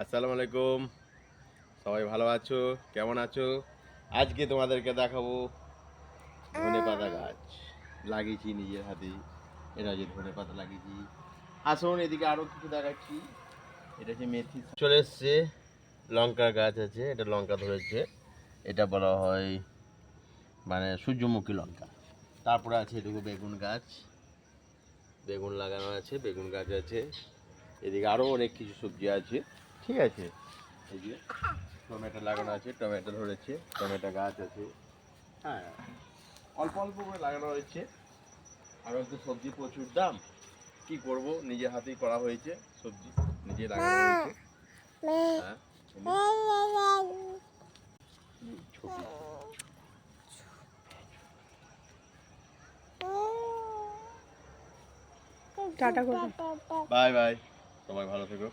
আসসালামু আলাইকুম। সবাই ভালো আছো? কেমন আছো? আজকে তোমাদেরকে দেখাবো ধনেপাতা গাছ লাগিয়েছি নিজের হাতেই। এটা যে ধনেপাতা লাগিয়েছি। আসুন এদিকে আরো কিছু দেখাচ্ছি। এটা হচ্ছে মেথি চলে এসছে। লঙ্কা গাছ আছে, এটা লঙ্কা ধরেছে। এটা বলা হয় মানে সূর্যমুখী লঙ্কা। তারপরে আছে এটুকু বেগুন গাছ, বেগুন লাগানো আছে, বেগুন গাছ আছে। এদিকে আরো অনেক কিছু সবজি আছে, ঠিক আছে। এই যে টমেটো লাগানো আছে, টমেটো ধরেছে, টমেটো গাছ আছে। হ্যাঁ, অল্প অল্প করে লাগানো হয়েছে। আর তো সবজি প্রচুর দাম, কি করব, নিজের হাতেই করা হয়েছে, সবজি নিজে লাগানো হয়েছে। হ্যাঁ, ছোটি। টাটা করে বাই বাই, সবাই ভালো থেকো।